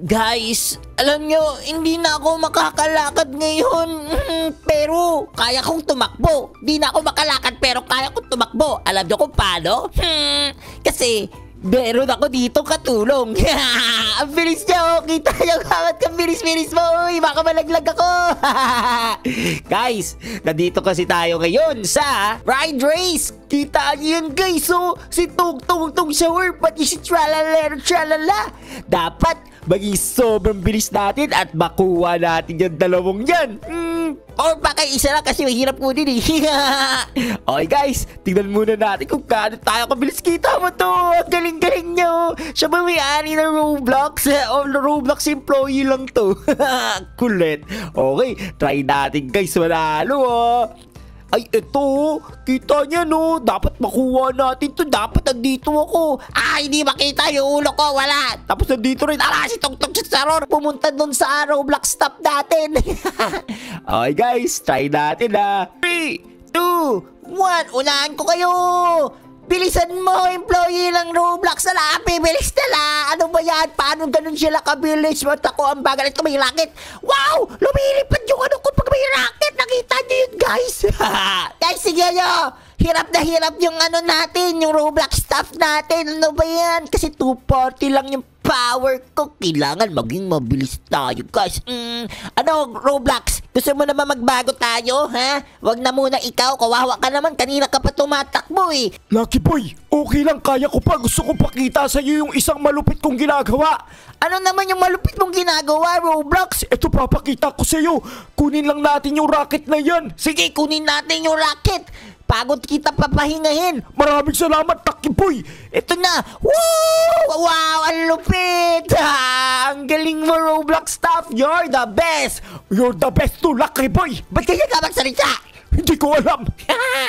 Guys, alam nyo, hindi na ako makakalakad ngayon. Pero kaya kong tumakbo. Di na ako makalakad pero kaya kong tumakbo. Alam nyo kung paano? Kasi meron ako dito katulong. Ang bilis nyo. Kita nyo kamat ka bilis-bilis mo. Uy, baka malaglag ako. Guys, nandito kasi tayo ngayon sa ride race. Kita nyo yun guys. So, si Tungtong Shower pati si Tralala. Dapat maging sobrang bilis natin at makuha natin yung dalawang yan. Or baka isa lang kasi mahirap ko din eh. Okay guys, tingnan muna natin kung gaano tayo kabilis. Kita mo to. Galing-galing nyo. Siya ba may-ari ng Roblox? O Roblox employee lang to. Kulit. Okay, try natin guys. Manalo oh. Ay, eto, kita niya no, dapat makuha natin to, dapat nandito ako. Hindi makita yung ulo ko, wala. Tapos nandito rin, si Tungtong Saror, pumunta dun sa Roblox stop natin. Okay guys, try natin 3, 2, 1, unahan ko kayo. Bilisan mo, employee ng Roblox na lapi. Bilis na. Ano ba yan? Paano ganun sila kabilis? Ba't ako ang bagal? Ito may rocket. Wow! Lumilipad yung ano ko pag may rocket. Nakita niyo yun, guys. Guys, sige nyo. Hirap na hirap yung ano natin, yung Roblox stuff natin. Ano ba yan? Kasi 240 lang yung power ko. Kailangan maging mabilis tayo, guys. Ano, Roblox? Gusto mo naman magbago tayo, ha? Wag na muna ikaw. Kawawa ka naman. Kanina ka pa tumatakbo, eh. Lucky boy, okay lang. Kaya ko pa. Gusto kong pakita sa iyo yung isang malupit kong ginagawa. Ano naman yung malupit mong ginagawa, Roblox? Ito, papakita ko sa iyo. Kunin lang natin yung rocket na yan. Sige, kunin natin yung rocket. Pagod kita papahingahin. Maraming salamat, Lucky boy. Ito na. Woo! Wow, ang lupit. Ang galing mo, Roblox stuff. You're the best. You're the best too, Lucky boy. Ba't kaya ka magsalita? Hindi ko alam.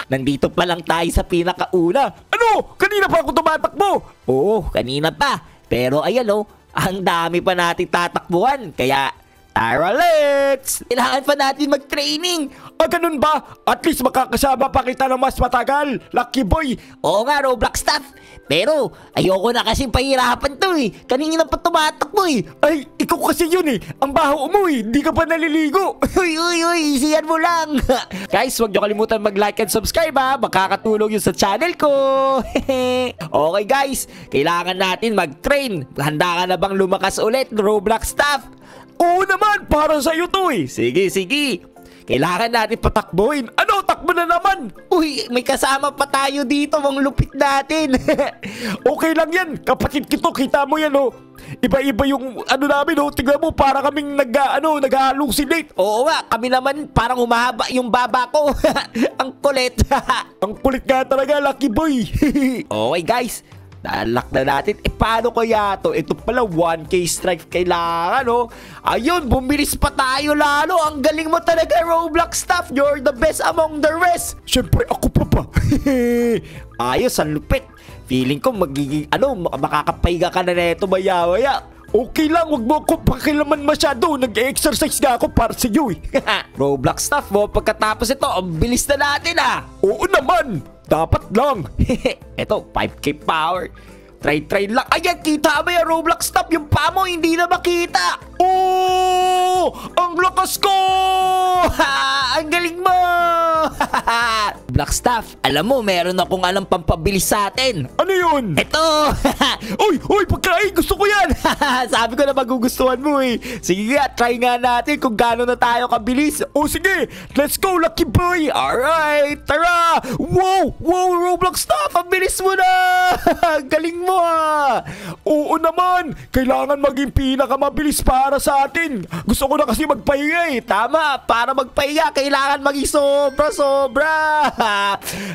Nandito pa lang tayo sa pinakauna. Ano? Kanina pa ako tumatakbo. Oo, kanina pa. Pero ayan ang dami pa natin tatakbuhan. Kaya tara, let's! Kailangan pa natin mag-training. Ganun ba? At least makakasama pa kita ng mas matagal, Lucky boy. Oo nga, Roblox stuff. Pero ayoko na kasing pahirapan to eh. Kanina pa tumatakbo eh. Ay, ikaw kasi yun eh. Ang baho mo eh. Di ka pa naliligo. Uy, isiyan mo lang. Guys, huwag nyo kalimutan mag-like and subscribe ha. Makakatulong yun sa channel ko. Okay guys, kailangan natin mag-train. Handa ka na bang lumakas ulit, Roblox stuff? Oo naman, para sa'yo to eh. Sige. Kailangan natin patakbuhin. Ano? Takbo na naman. Uy, may kasama pa tayo dito. Ang lupit natin. Okay lang yan. Kapatid kito, kita mo yan Iba-iba yung ano namin Tingnan mo, para kaming nag-hallucinate. Oo nga, kami naman parang humahaba yung baba ko. Ang kulit. Ang kulit nga talaga, Lucky boy. Okay guys, na-unlock na natin. Paano kaya to? Ito pala 1K strike kailangan Ayun, bumilis pa tayo lalo. Ang galing mo talaga, Roblox stuff. You're the best among the rest. Siyempre ako pa ba? Ayos, ang lupit. Feeling ko magiging makakapahiga ka na neto maya-maya. Okay lang, wag mo ako pakilaman masyado. Nag-exercise nga ako para sa iyo Roblox stuff mo, pagkatapos ito, ang bilis na natin Oo naman. Dapat lang. Eto, 5K power. Try lang. Ayan, kita ba yung Roblox stuff? Yung pa mo, hindi na makita. Oh! Ang lakas ko! Ang galing mo! Black stuff, alam mo, meron akong alam pampabilis sa atin. Ano yun? Ito! Uy, pagkain! Gusto ko yan! Sabi ko na magugustuhan mo eh. Sige nga, try nga natin kung gaano na tayo kabilis. Sige! Let's go, Lucky boy! Alright, tara! Wow, Roblox stuff! Ang bilis mo na! Galing mo Oo naman! Kailangan maging pinakamabilis para sa atin. Gusto ko na kasi magpahinga Tama, para magpahinga, kailangan maging sobra.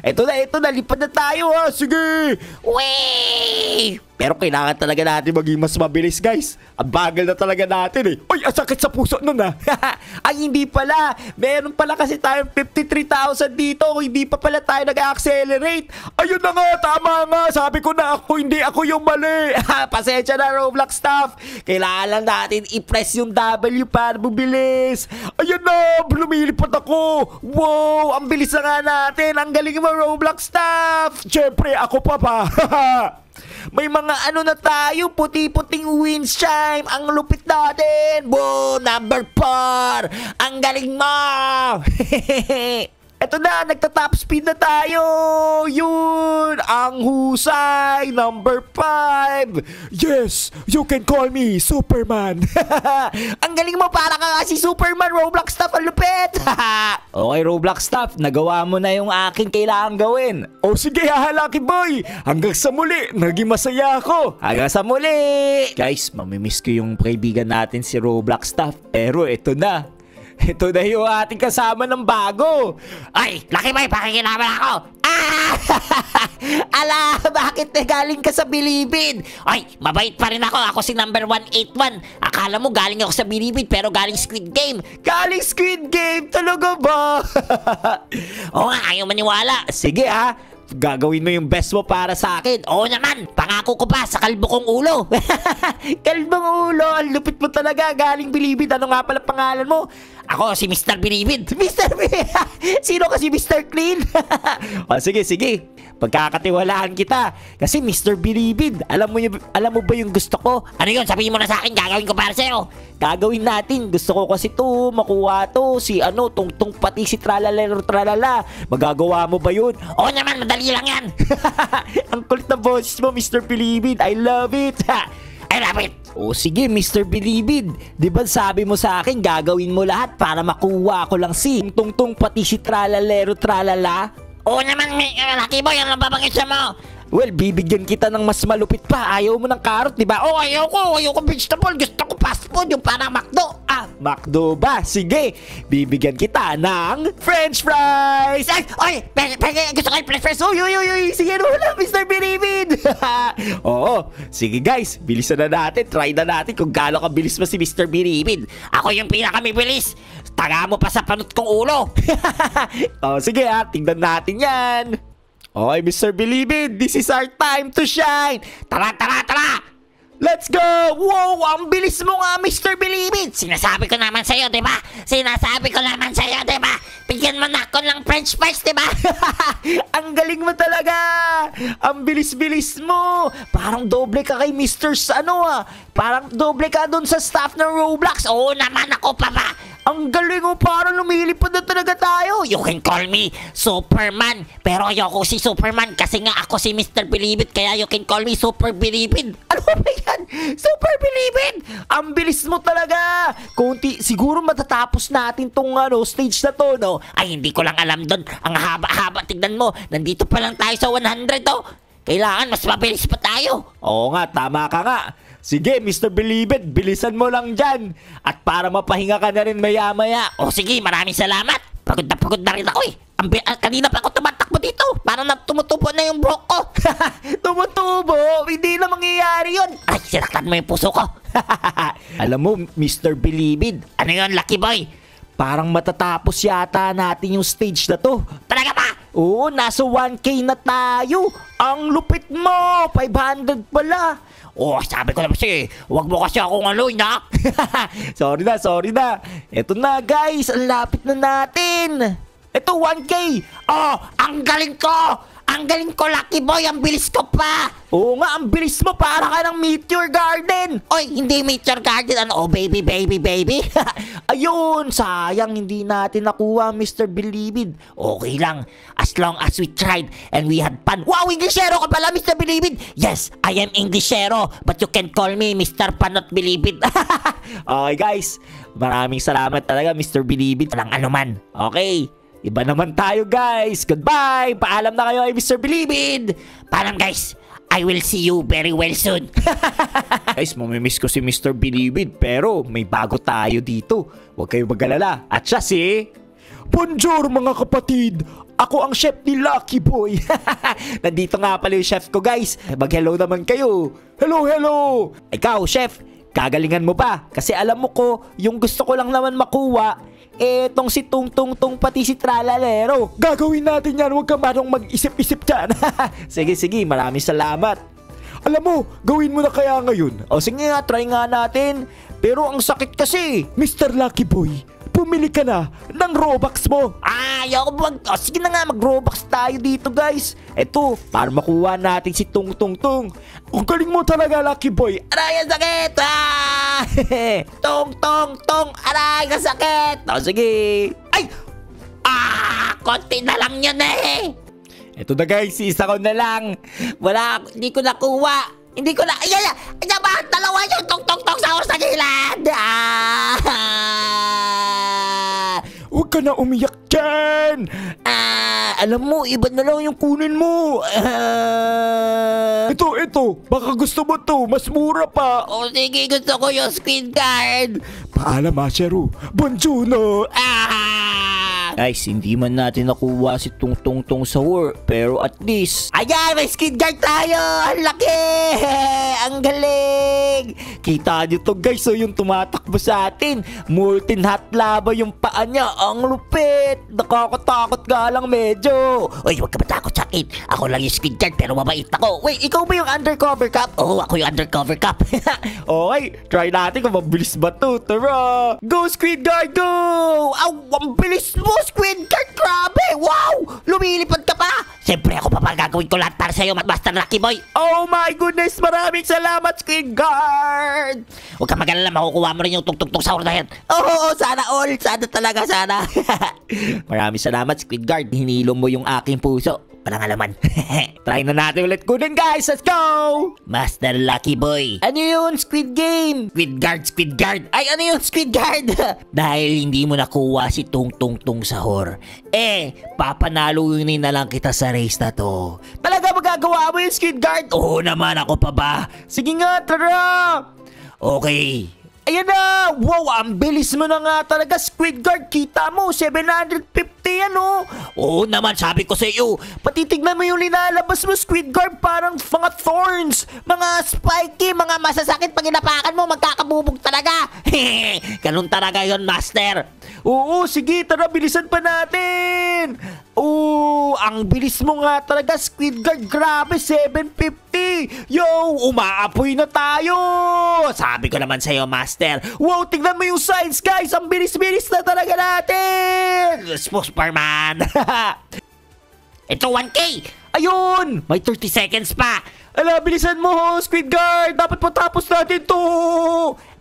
Ito na, lipad na tayo Sige! Wee! Pero kailangan talaga natin maging mas mabilis, guys. Ang bagal na talaga natin Uy, ang sakit sa puso nun Ay, hindi pala. Meron pala kasi tayong 53,000 dito. Hindi pa pala tayo nag-accelerate. Ayun na nga, tama nga. Sabi ko na hindi ako yung mali. Pasensya na, Roblox stuff. Kailangan lang natin i-press yung W para bubilis. Ayun na, lumilipad ako. Wow, ang bilis na nga natin. Ang galing mo, Roblox stuff. Siyempre, ako pa. May mga ano na tayo, puti-puting wind chime. Ang lupit natin. Boom, number 4. Ang galing mo. Eto na, nagta-top speed na tayo. Yun, ang husay, number 5. Yes, you can call me Superman. Ang galing mo, para ka si Superman. Roblox stuff, ang lupit. Okay, Roblox stuff, nagawa mo na yung aking kailangan gawin. O sige, Lucky Boy. Hanggang sa muli, naging masaya ako. Hanggang sa muli. Guys, mamimiss ko yung kaibigan natin si Roblox stuff. Pero ito na. Ito na yung ating kasama ng bago. Ay, Lucky Boy, pakikilaman ako. Ah! Ala, bakit galing ka sa Bilibid? Ay, mabait pa rin ako. Ako si number 181. Akala mo galing ako sa Bilibid pero galing Squid Game. Galing Squid Game? Talaga ba? Oo nga, ayaw maniwala. Sige ha. Gagawin mo yung best mo para sa akin. Oo naman, pangako ko pa sa kalbo kong ulo. Kalbong ulo, ang lupit mo talaga. Galing Bilibid, ano nga pala pangalan mo? Ako si Mr. Bilibid. Mr. Bilibid? Sino kasi Mr. Clean? O sige, sige. Pagkakatiwalaan kita. Kasi Mr. Bilibid, alam mo ba yung gusto ko? Ano yun? Sabihin mo na sa akin, gagawin ko para sa'yo. Gagawin natin. Gusto ko kasi to, makuha to. Si ano, tungtong pati si tralalero tralala. Magagawa mo ba yun? Oo naman, madali lang yan. Ang kulit na boses mo, Mr. Bilibid. I love it. I love it. O sige, Mr. Bilibid. Di ba sabi mo sa akin, gagawin mo lahat para makuha ko lang si tungtong pati si tralalero tralala? Oo naman, Lucky Boy, ano babangit mo? Well, bibigyan kita ng mas malupit pa. Ayaw mo ng carrot, di ba? Oh, ayoko vegetable. Gusto ko fast food, yung parang McDo. Ah, McDo ba? Sige, bibigyan kita ng French fries. Ay, oy, gusto ko yung French fries. Uy, sige na, Mr. Bilibid. Oo, sige guys, bilisan na natin. Try na natin kung gaano kabilis mo si Mr. Bilibid. Ako yung pinakamibilis. Taga mo pa sa panot kong ulo. Oh, sige ha, tingnan natin yan. Okay, Mr. Bilibid, this is our time to shine. Tara! Let's go! Wow, ang bilis mo nga, Mr. Bilibid. Sinasabi ko naman sa'yo, di ba? Bigyan mo na ako ng French fries, di ba? Ang galing mo talaga. Ang bilis-bilis mo. Parang doble ka kay Mr. Parang doble ka dun sa staff ng Roblox. Oo naman, ako pa ba? Ang galing mo, parang lumilipad na talaga tayo. You can call me Superman. Pero ayoko si Superman kasi nga ako si Mr. Bilibid. Kaya you can call me Super Bilibid. Ano ba yan? Super Bilibid! Ang bilis mo talaga. Siguro matatapos natin tong stage na to, no? Ay, hindi ko lang alam doon. Ang haba-haba, tignan mo. Nandito pa lang tayo sa 100, oh. Kailangan mas mabilis pa tayo. Oo nga, tama ka nga. Sige, Mr. Bilibid, bilisan mo lang dyan. At para mapahinga ka na rin maya-maya. O sige, maraming salamat. Pagod na rin ako eh. Kanina pa ako tumatakbo dito. Parang tumutubo na yung buhok ko. Tumutubo? Hindi na mangyayari yun. Ay, sinaktan mo yung puso ko. Alam mo, Mr. Bilibid. Ano yun, Lucky Boy? Parang matatapos yata natin yung stage na to. Talaga ba? Oo, nasa 1K na tayo. Ang lupit mo. 500 pala. Oh, sabi ko naman siya huwag mo kasi akong inak. Sorry na. Eto na guys, ang lapit na natin. Eto 1K. Oh, ang galing ko, Lucky Boy, ang bilis ko pa. Oo nga, ang bilis mo, para ka ng Meteor Garden. Oy, hindi Meteor Garden, ano, oh baby. Ayun, sayang hindi natin nakuha, Mr. Bilibid. Okay lang, as long as we tried and we had fun. Wow, Englishero ka pala, Mr. Bilibid. Yes, I am Englishero, but you can call me Mr. Panot Bilibid. Okay guys, maraming salamat talaga, Mr. Bilibid. Walang anuman, okay. Iba naman tayo guys. Goodbye. Paalam na kayo kay Mr. Bilibid. Paalam guys. I will see you very well soon. Guys, mamimiss ko si Mr. Bilibid. Pero may bago tayo dito. Huwag kayo mag-alala. At siya si... Bonjour mga kapatid. Ako ang chef ni Lucky Boy. Nandito nga pala yung chef ko guys. Mag-hello naman kayo. Hello. Ikaw chef, kagalingan mo ba? Kasi alam mo ko, yung gusto ko lang naman makuha, etong si Tungtong pati si Tralalero. Gagawin natin yan. Huwag ka marong mag-isip-isip dyan. Sige, maraming salamat. Alam mo, gawin mo na kaya ngayon. O sige nga, try nga natin. Pero ang sakit kasi. Mr. Lucky Boy, bumili ka na ng Robux mo. Ayoko sige na nga, mag-Robux tayo dito guys. Eto, para makuha natin si Tung Tung Tung. Ang galing mo talaga, Lucky Boy. Aray, ang sakit! Tung Tung Tung! Aray, ang sakit! Sige. Ay! Konti na lang yun eh. Eto na guys, isa ko na lang. Wala, hindi ko nakuha. Hindi ko na, ayan ba? Dalawa yung Tung Tung Tung sa sa gilid! Huwag ka na umiyak dyan. Alam mo, iba na lang yung kunin mo. Ito, baka gusto mo to, mas mura pa. Sige, gusto ko yung screen card. Paalam, Asheru. Bonjuno. Guys, hindi man natin nakuha si Tung Tung Tung sa war, pero at least, ayan, may skin guard tayo! Ang laki! Ang galing! Kita nyo to guys, yung tumatakbo sa atin. Molten hot lava yung paa niya. Ang lupit! Nakakatakot nga lang medyo. Uy, huwag ka matakot sa akin. Ako lang yung skin guard, pero mabait ako. Wait, ikaw ba yung undercover cop? Oo, ako yung undercover cop. Okay, try natin kung mabilis ba to. Tara! Go, Squid Guard, go! Ang bilis mo, Squid Guard! Grabe! Wow! Lumilipad ka pa! Siyempre ako pa gagawin ko lahat para sa'yo, Master Lucky Boy! Oh my goodness! Maraming salamat, Squid Guard! Huwag ka mag-alala, makukuha mo rin yung tugtog sahur na yan. Oo, sana all! Sana talaga, sana! Maraming salamat, Squid Guard. Hinilo mo yung aking puso. Walang alaman. Try na natin ulit kunin guys! Let's go! Master Lucky Boy. Ano yun? Squid Game? Squid Guard, Squid Guard. Ay, ano yun? Squid Guard. Dahil hindi mo nakuha si Tung Tung Tung sahur, papanalunin na lang kita sa race na to. Talaga magagawa mo yung Squid Guard? Oo naman, ako pa ba? Sige nga, tara! Okay. Ayan na! Wow, ang bilis mo na nga talaga, Squid Guard. Kita mo, 750 ano? Oo naman, sabi ko sa iyo. Pati tignan mo yung linalabas mo, Squid Guard. Parang mga thorns, mga spiky, mga masasakit. Pag inapakan mo, magkakabubog talaga. Ganun talaga yon, Master. Oo, sige, tara, bilisan pa natin. Oo, ang bilis mo nga talaga, Squid Guard. Grabe, 750. Yo, umaapoy na tayo. Sabi ko naman sa iyo, Master. Wow, tignan mo yung sides, guys. Ang bilis-bilis na talaga natin. Superman. Ito, 1K. Ayun. May 30 seconds pa. Ala, bilisan mo, Squid Guard. Dapat matapos natin to.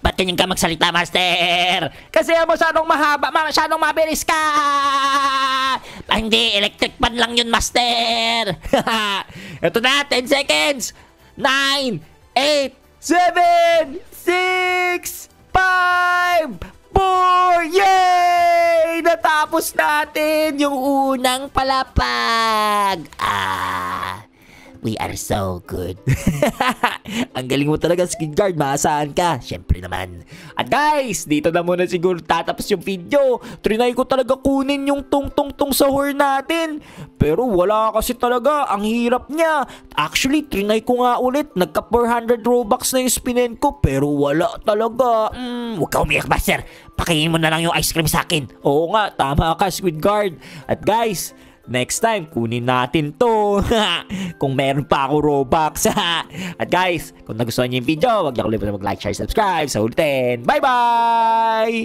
Ba't ganyan ka magsalita, Master? Kasi masyadong mahaba, masyadong mabilis ka. Hindi, electric pan lang yun, Master. Ito na, 10 seconds. 9, 8, 7, 6, 5, 4. Yay! Natapos natin yung unang palapag. We are so good. Ang galing mo talaga, Squid Guard. Maasahan ka. Siyempre naman. At guys, dito na muna siguro tatapos yung video. Trinay ko talaga kunin yung Tung Tung Tung sahur natin. Pero wala kasi talaga. Ang hirap niya. Actually, trinay ko nga ulit. Nagka 400 Robux na yung spinin ko. Pero wala talaga. Huwag ka umiyak, Master. Pakainin mo na lang yung ice cream sa akin. Oo nga, tama ka, Squid Guard. At guys, next time, kunin natin to. Kung meron pa ako Robux. At guys, kung nagustuhan niyo yung video, huwag niyo kalimutan mag-like, share, subscribe. Sa ulitin. Bye-bye!